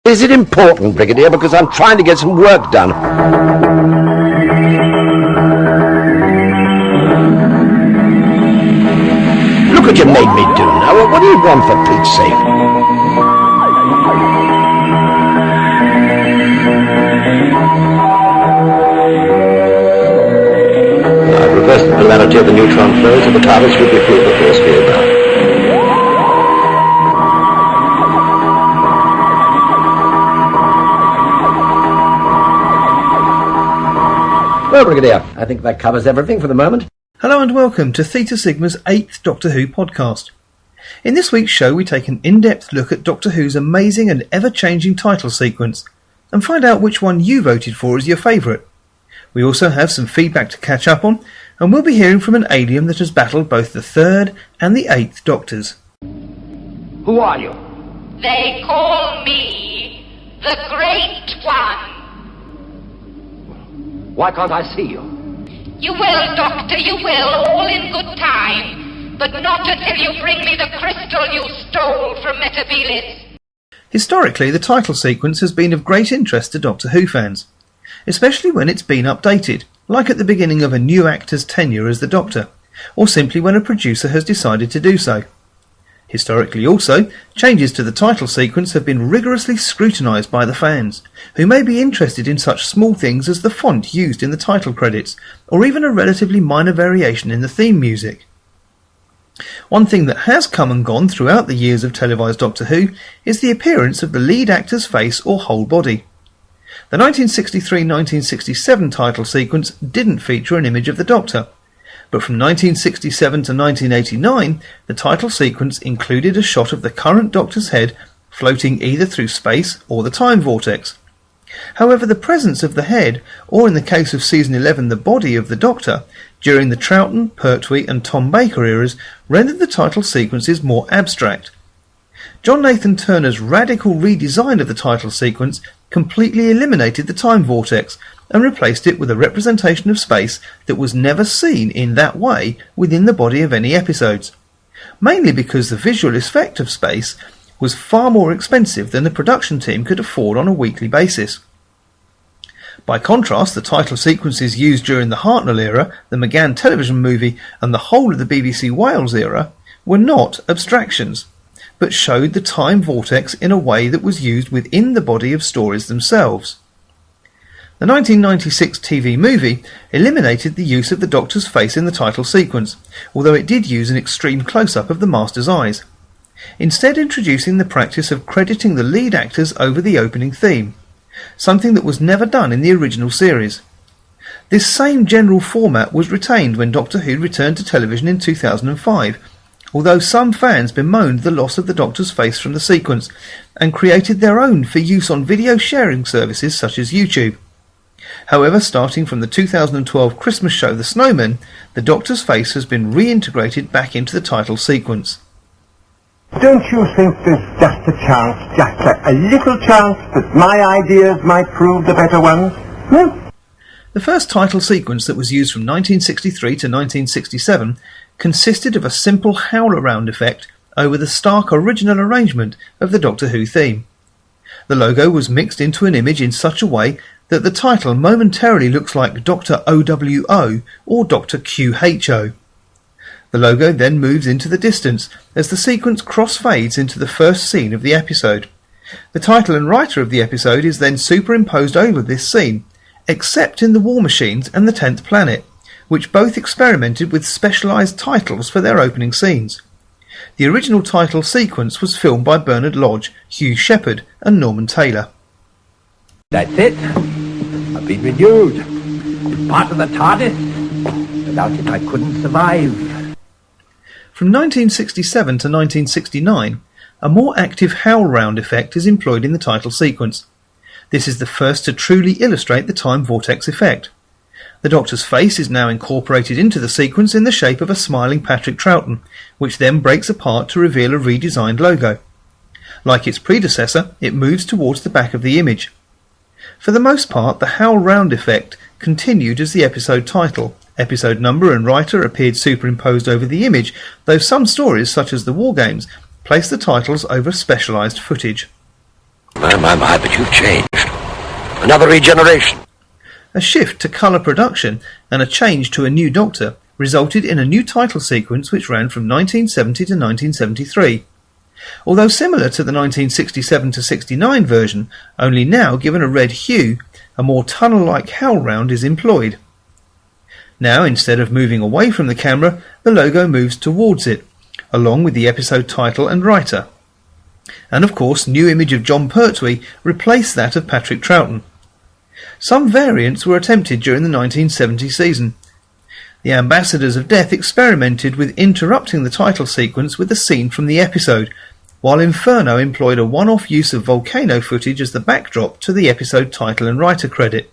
Is it important, Brigadier? Because I'm trying to get some work done. Look what you made me do now. What do you want, for Pete's sake? I've reversed the polarity of the neutron flow, so the targets will be free of the force field now. Well, Brigadier, I think that covers everything for the moment. Hello and welcome to Theta Sigma's 8th Doctor Who podcast. In this week's show we take an in-depth look at Doctor Who's amazing and ever-changing title sequence and find out which one you voted for as your favourite. We also have some feedback to catch up on, and we'll be hearing from an alien that has battled both the 3rd and the 8th Doctors. Who are you? They call me the Great One. Why can't I see you? You will, Doctor, you will, all in good time. But not until you bring me the crystal you stole from Metabelis. Historically, the title sequence has been of great interest to Doctor Who fans, especially when it's been updated, like at the beginning of a new actor's tenure as the Doctor, or simply when a producer has decided to do so. Historically also, changes to the title sequence have been rigorously scrutinised by the fans, who may be interested in such small things as the font used in the title credits, or even a relatively minor variation in the theme music. One thing that has come and gone throughout the years of televised Doctor Who is the appearance of the lead actor's face or whole body. The 1963-1967 title sequence didn't feature an image of the Doctor, but from 1967 to 1989, the title sequence included a shot of the current Doctor's head floating either through space or the time vortex. However, the presence of the head, or in the case of Season 11 the body of the Doctor, during the Troughton, Pertwee and Tom Baker eras rendered the title sequences more abstract. John Nathan Turner's radical redesign of the title sequence completely eliminated the time vortex and replaced it with a representation of space that was never seen in that way within the body of any episodes, mainly because the visual effect of space was far more expensive than the production team could afford on a weekly basis. By contrast, the title sequences used during the Hartnell era, the McGann television movie and the whole of the BBC Wales era were not abstractions, but showed the time vortex in a way that was used within the body of stories themselves. The 1996 TV movie eliminated the use of the Doctor's face in the title sequence, although it did use an extreme close-up of the Master's eyes, instead introducing the practice of crediting the lead actors over the opening theme, something that was never done in the original series. This same general format was retained when Doctor Who returned to television in 2005, although some fans bemoaned the loss of the Doctor's face from the sequence and created their own for use on video sharing services such as YouTube. However, starting from the 2012 Christmas show The Snowman, the Doctor's face has been reintegrated back into the title sequence. Don't you think there's just a chance, just a little chance, that my ideas might prove the better ones? The first title sequence that was used from 1963 to 1967 consisted of a simple howl-around effect over the stark original arrangement of the Doctor Who theme. The logo was mixed into an image in such a way that the title momentarily looks like Dr. OWO or Dr. QHO. The logo then moves into the distance as the sequence cross-fades into the first scene of the episode. The title and writer of the episode is then superimposed over this scene, except in the War Machines and the 10th Planet, which both experimented with specialised titles for their opening scenes. The original title sequence was filmed by Bernard Lodge, Hugh Shepherd and Norman Taylor. That's it. I've been renewed. It's part of the TARDIS. Without it I couldn't survive. From 1967 to 1969, a more active howl-round effect is employed in the title sequence. This is the first to truly illustrate the time vortex effect. The Doctor's face is now incorporated into the sequence in the shape of a smiling Patrick Troughton, which then breaks apart to reveal a redesigned logo. Like its predecessor, it moves towards the back of the image. For the most part, the howl-round effect continued as the episode title. Episode number and writer appeared superimposed over the image, though some stories, such as the War Games, placed the titles over specialised footage. My, but you've changed. Another regeneration. A shift to colour production and a change to a new Doctor resulted in a new title sequence which ran from 1970 to 1973. Although similar to the 1967-69 version, only now given a red hue, a more tunnel-like howlround is employed. Now, instead of moving away from the camera, the logo moves towards it, along with the episode title and writer. And of course, new image of Jon Pertwee replaced that of Patrick Troughton. Some variants were attempted during the 1970 season. The Ambassadors of Death experimented with interrupting the title sequence with a scene from the episode, while Inferno employed a one-off use of volcano footage as the backdrop to the episode title and writer credit.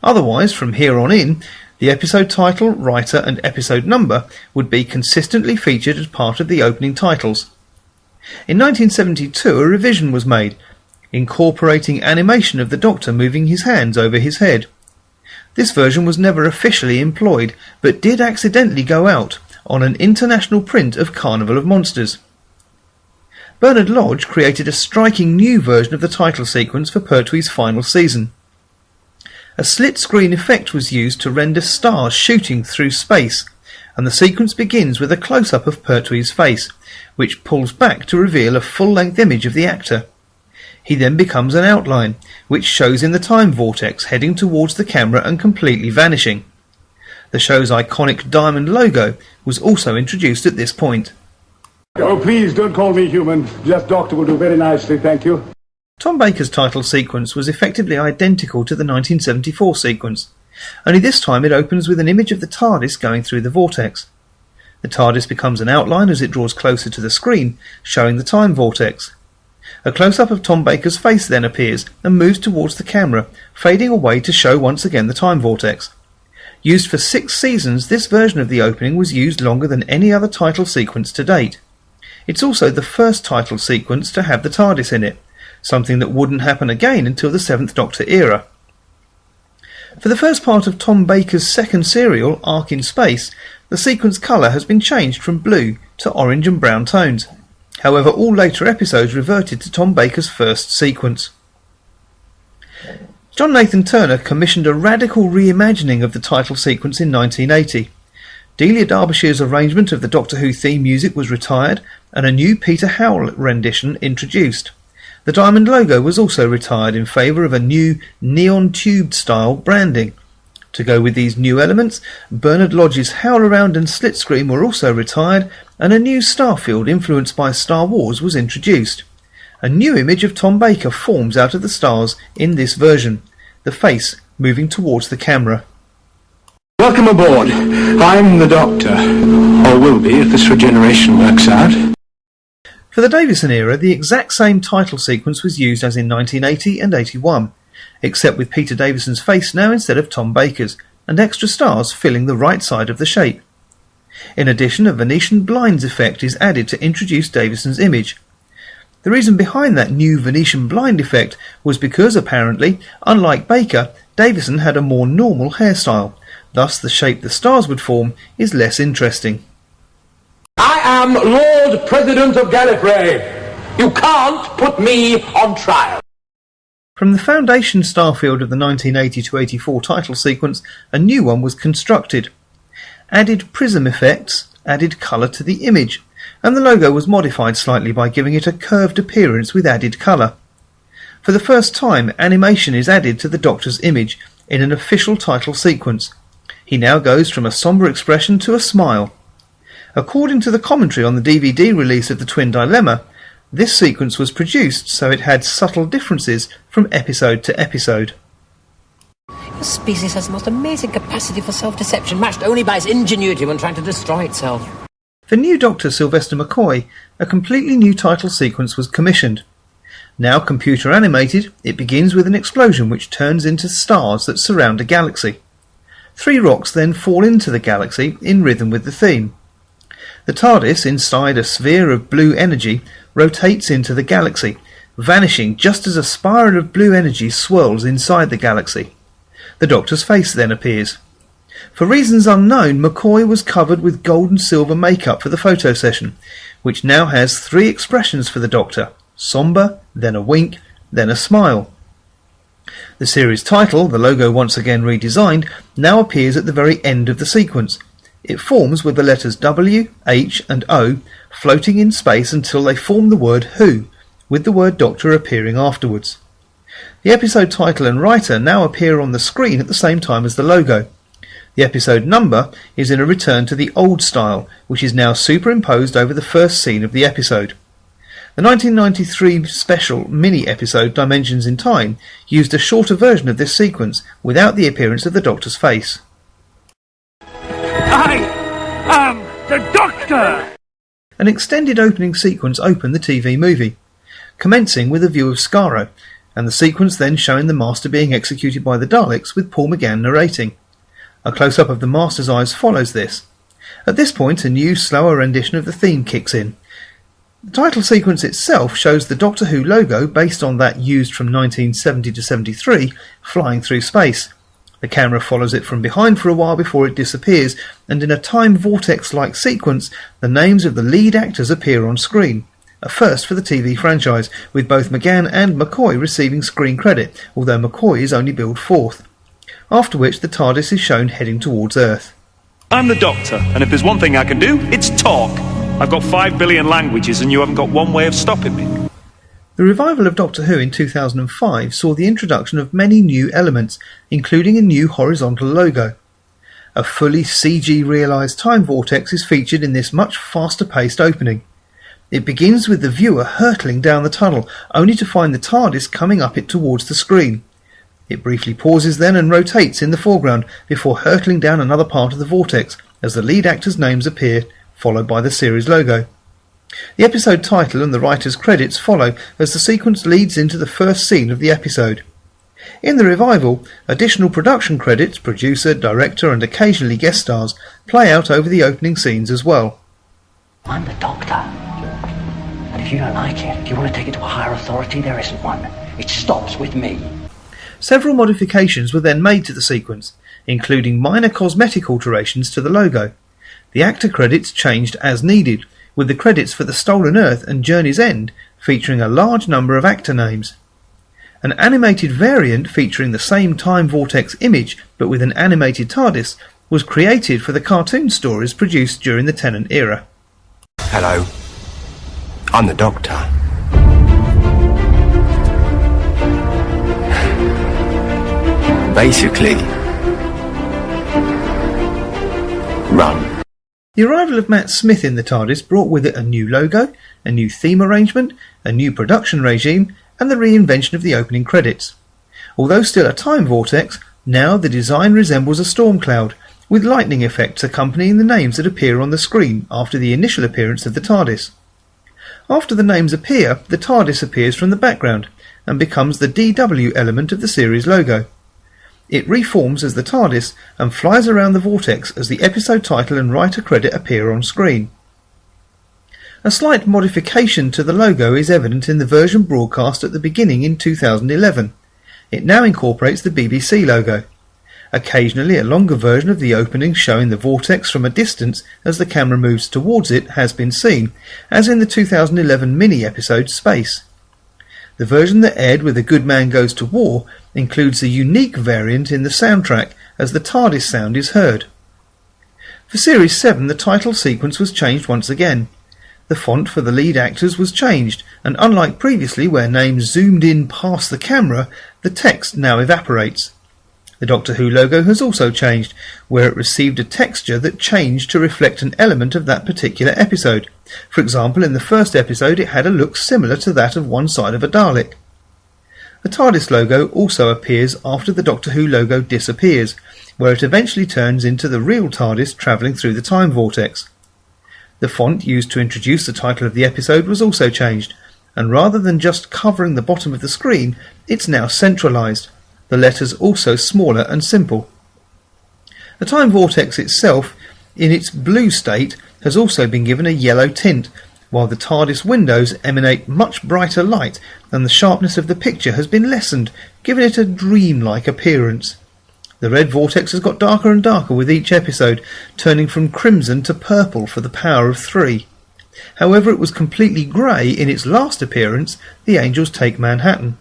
Otherwise, from here on in, the episode title, writer and episode number would be consistently featured as part of the opening titles. In 1972 a revision was made, incorporating animation of the Doctor moving his hands over his head. This version was never officially employed, but did accidentally go out on an international print of Carnival of Monsters. Bernard Lodge created a striking new version of the title sequence for Pertwee's final season. A slit-screen effect was used to render stars shooting through space, and the sequence begins with a close-up of Pertwee's face, which pulls back to reveal a full-length image of the actor. He then becomes an outline, which shows in the time vortex heading towards the camera and completely vanishing. The show's iconic diamond logo was also introduced at this point. Oh, please don't call me human. Just Doctor will do very nicely, thank you. Tom Baker's title sequence was effectively identical to the 1974 sequence, only this time it opens with an image of the TARDIS going through the vortex. The TARDIS becomes an outline as it draws closer to the screen, showing the time vortex. A close-up of Tom Baker's face then appears and moves towards the camera, fading away to show once again the time vortex. Used for 6 seasons, this version of the opening was used longer than any other title sequence to date. It's also the first title sequence to have the TARDIS in it, something that wouldn't happen again until the 7th Doctor era. For the first part of Tom Baker's second serial, Ark in Space, the sequence colour has been changed from blue to orange and brown tones. However, all later episodes reverted to Tom Baker's first sequence. John Nathan Turner commissioned a radical reimagining of the title sequence in 1980. Delia Derbyshire's arrangement of the Doctor Who theme music was retired and a new Peter Howell rendition introduced. The diamond logo was also retired in favour of a new neon tube style branding. To go with these new elements, Bernard Lodge's Howl-Around and Slit Screen were also retired and a new starfield influenced by Star Wars was introduced. A new image of Tom Baker forms out of the stars in this version, the face moving towards the camera. Welcome aboard. I'm the Doctor. Or will be if this regeneration works out. For the Davison era, the exact same title sequence was used as in 1980 and 81, except with Peter Davison's face now instead of Tom Baker's, and extra stars filling the right side of the shape. In addition, a Venetian blinds effect is added to introduce Davison's image. The reason behind that new Venetian blind effect was because, apparently, unlike Baker, Davison had a more normal hairstyle. Thus, the shape the stars would form is less interesting. I am Lord President of Gallifrey. You can't put me on trial. From the Foundation starfield of the 1980-84 title sequence, a new one was constructed. Added prism effects added colour to the image, and the logo was modified slightly by giving it a curved appearance with added colour. For the first time, animation is added to the Doctor's image in an official title sequence. He now goes from a sombre expression to a smile. According to the commentary on the DVD release of The Twin Dilemma, this sequence was produced so it had subtle differences from episode to episode. Your species has the most amazing capacity for self-deception, matched only by its ingenuity when trying to destroy itself. For new Doctor Sylvester McCoy, a completely new title sequence was commissioned. Now computer animated, it begins with an explosion which turns into stars that surround a galaxy. 3 rocks then fall into the galaxy in rhythm with the theme. The TARDIS, inside a sphere of blue energy, rotates into the galaxy, vanishing just as a spiral of blue energy swirls inside the galaxy. The Doctor's face then appears. For reasons unknown, McCoy was covered with gold and silver makeup for the photo session, which now has 3 expressions for the Doctor: sombre, then a wink, then a smile. The series title, the logo once again redesigned, now appears at the very end of the sequence. It forms with the letters W, H and O floating in space until they form the word Who, with the word Doctor appearing afterwards. The episode title and writer now appear on the screen at the same time as the logo. The episode number is in a return to the old style, which is now superimposed over the first scene of the episode. The 1993 special mini-episode Dimensions in Time used a shorter version of this sequence without the appearance of the Doctor's face. I am the Doctor! An extended opening sequence opened the TV movie, commencing with a view of Skaro, and the sequence then showing the Master being executed by the Daleks with Paul McGann narrating. A close-up of the Master's eyes follows this. At this point, a new, slower rendition of the theme kicks in. The title sequence itself shows the Doctor Who logo based on that used from 1970 to 73, flying through space. The camera follows it from behind for a while before it disappears, and in a time vortex-like sequence, the names of the lead actors appear on screen. A first for the TV franchise, with both McGann and McCoy receiving screen credit, although McCoy is only billed fourth. After which the TARDIS is shown heading towards Earth. I'm the Doctor, and if there's one thing I can do, it's talk. I've got 5 billion languages and you haven't got one way of stopping me. The revival of Doctor Who in 2005 saw the introduction of many new elements, including a new horizontal logo. A fully CG-realised time vortex is featured in this much faster-paced opening. It begins with the viewer hurtling down the tunnel, only to find the TARDIS coming up it towards the screen. It briefly pauses then and rotates in the foreground before hurtling down another part of the vortex as the lead actors' names appear, followed by the series logo. The episode title and the writer's credits follow as the sequence leads into the first scene of the episode. In the revival, additional production credits, producer, director and occasionally guest stars play out over the opening scenes as well. I'm the Doctor. And if you don't like it, if you want to take it to a higher authority, there isn't one. It stops with me. Several modifications were then made to the sequence, including minor cosmetic alterations to the logo. The actor credits changed as needed, with the credits for The Stolen Earth and Journey's End featuring a large number of actor names. An animated variant featuring the same time vortex image but with an animated TARDIS was created for the cartoon stories produced during the Tennant era. Hello, I'm the Doctor. Basically, run. The arrival of Matt Smith in the TARDIS brought with it a new logo, a new theme arrangement, a new production regime, and the reinvention of the opening credits. Although still a time vortex, now the design resembles a storm cloud, with lightning effects accompanying the names that appear on the screen after the initial appearance of the TARDIS. After the names appear, the TARDIS appears from the background and becomes the DW element of the series logo. It reforms as the TARDIS and flies around the vortex as the episode title and writer credit appear on screen. A slight modification to the logo is evident in the version broadcast at the beginning in 2011. It now incorporates the BBC logo. Occasionally a longer version of the opening showing the vortex from a distance as the camera moves towards it has been seen, as in the 2011 mini-episode Space. The version that aired with A Good Man Goes to War includes a unique variant in the soundtrack as the TARDIS sound is heard. For Series 7 the title sequence was changed once again. The font for the lead actors was changed, and unlike previously where names zoomed in past the camera, the text now evaporates. The Doctor Who logo has also changed, where it received a texture that changed to reflect an element of that particular episode. For example, in the first episode it had a look similar to that of one side of a Dalek. The TARDIS logo also appears after the Doctor Who logo disappears, where it eventually turns into the real TARDIS travelling through the time vortex. The font used to introduce the title of the episode was also changed, and rather than just covering the bottom of the screen, it's now centralised. The letters also smaller and simple. The time vortex itself, in its blue state, has also been given a yellow tint, while the TARDIS windows emanate much brighter light and the sharpness of the picture has been lessened, giving it a dreamlike appearance. The red vortex has got darker and darker with each episode, turning from crimson to purple for the power of 3. However, it was completely grey in its last appearance, The Angels Take Manhattan.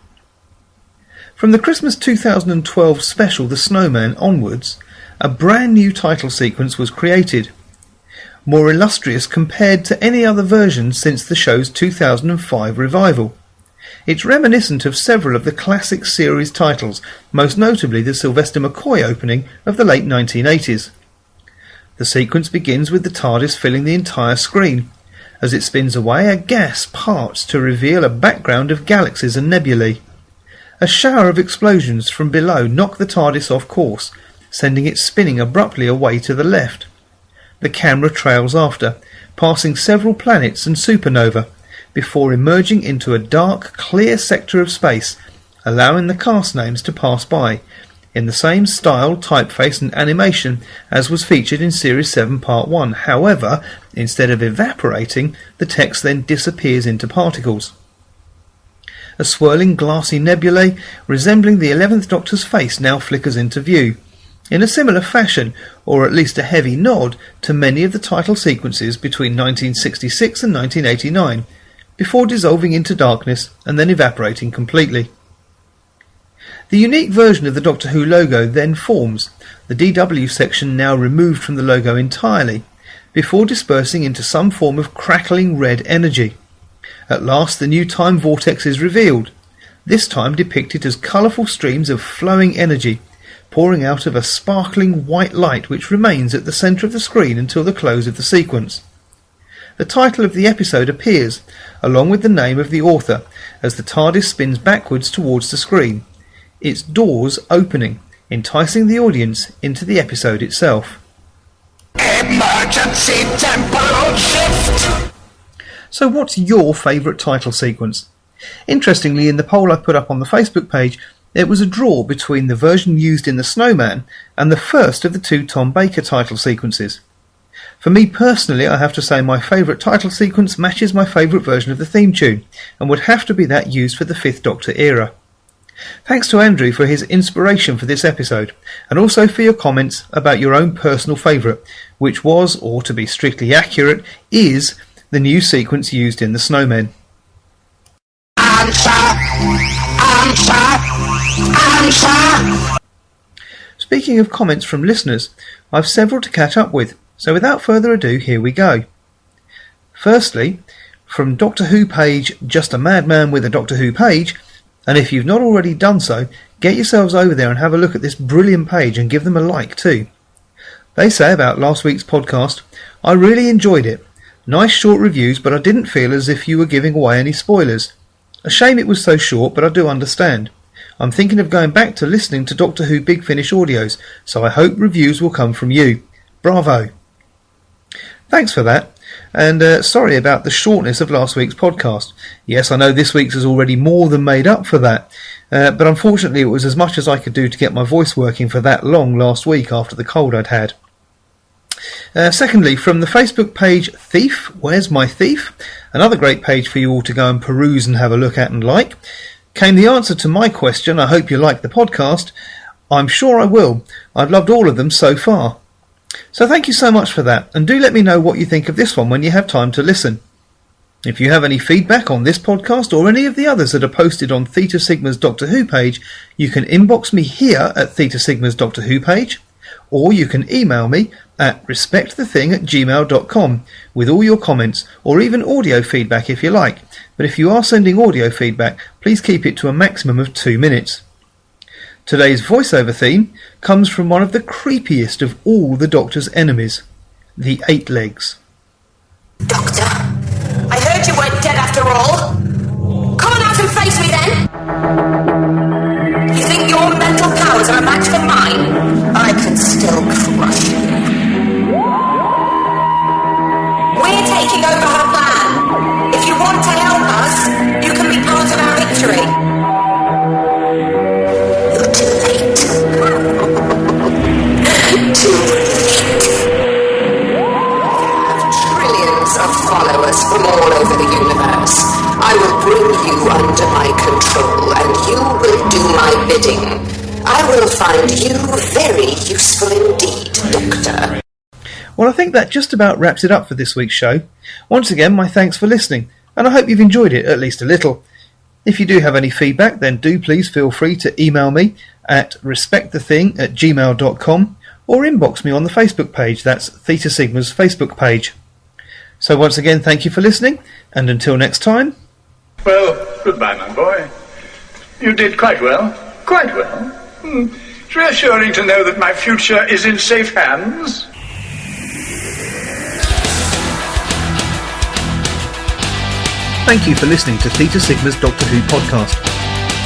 From the Christmas 2012 special The Snowman onwards, a brand new title sequence was created, more illustrious compared to any other version since the show's 2005 revival. It's reminiscent of several of the classic series titles, most notably the Sylvester McCoy opening of the late 1980s. The sequence begins with the TARDIS filling the entire screen. As it spins away, a gas parts to reveal a background of galaxies and nebulae. A shower of explosions from below knock the TARDIS off course, sending it spinning abruptly away to the left. The camera trails after, passing several planets and supernova, before emerging into a dark, clear sector of space, allowing the cast names to pass by, in the same style, typeface and animation as was featured in Series 7 Part 1. However, instead of evaporating, the text then disappears into particles. A swirling glassy nebulae resembling the 11th Doctor's face now flickers into view, in a similar fashion, or at least a heavy nod, to many of the title sequences between 1966 and 1989, before dissolving into darkness and then evaporating completely. The unique version of the Doctor Who logo then forms, the DW section now removed from the logo entirely, before dispersing into some form of crackling red energy. At last the new time vortex is revealed, this time depicted as colourful streams of flowing energy, pouring out of a sparkling white light which remains at the centre of the screen until the close of the sequence. The title of the episode appears, along with the name of the author, as the TARDIS spins backwards towards the screen, its doors opening, enticing the audience into the episode itself. Emergency temporal shift! So what's your favourite title sequence? Interestingly, in the poll I put up on the Facebook page, it was a draw between the version used in The Snowman and the first of the two Tom Baker title sequences. For me personally, I have to say my favourite title sequence matches my favourite version of the theme tune, and would have to be that used for the 5th Doctor era. Thanks to Andrew for his inspiration for this episode, and also for your comments about your own personal favourite, which was, or to be strictly accurate, is the new sequence used in The Snowman. Answer! Speaking of comments from listeners, I've several to catch up with, so without further ado, here we go. Firstly, from Doctor Who page Just a Madman with a Doctor Who page, and if you've not already done so, get yourselves over there and have a look at this brilliant page and give them a like too. They say about last week's podcast, I really enjoyed it. Nice short reviews, but I didn't feel as if you were giving away any spoilers. A shame it was so short, but I do understand. I'm thinking of going back to listening to Doctor Who Big Finish audios, so I hope reviews will come from you. Bravo! Thanks for that, and sorry about the shortness of last week's podcast. Yes, I know this week's has already more than made up for that, but unfortunately it was as much as I could do to get my voice working for that long last week after the cold I'd had. Secondly, from the Facebook page Thief, Where's My Thief? Another great page for you all to go and peruse and have a look at and like, came the answer to my question, I hope you like the podcast. I'm sure I will. I've loved all of them so far. So thank you so much for that, and do let me know what you think of this one when you have time to listen. If you have any feedback on this podcast or any of the others that are posted on Theta Sigma's Doctor Who page, you can inbox me here at Theta Sigma's Doctor Who page, or you can email me at respectthething@gmail.com with all your comments, or even audio feedback if you like. But if you are sending audio feedback, please keep it to a maximum of 2 minutes. Today's voiceover theme comes from one of the creepiest of all the Doctor's enemies, the Eight Legs. Doctor, I heard you weren't dead after all. Come on out and face me then. You think your mental powers are a match for mine? I can still crush you. We're taking over her plan. If you want to help us, you can be part of our victory. You're too late. Too late. I have trillions of followers from all over the universe. I will bring you under my control, and you will do my bidding. I will find you very useful indeed, Doctor. Well, I think that just about wraps it up for this week's show. Once again, my thanks for listening, and I hope you've enjoyed it, at least a little. If you do have any feedback, then do please feel free to email me at respectthething@gmail.com or inbox me on the Facebook page. That's Theta Sigma's Facebook page. So once again, thank you for listening, and until next time... Well, goodbye, my boy. You did quite well. Quite well. It's reassuring to know that my future is in safe hands. Thank you for listening to Theta Sigma's Doctor Who podcast.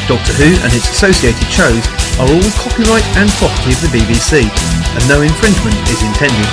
Doctor Who and its associated shows are all copyright and property of the BBC, and no infringement is intended.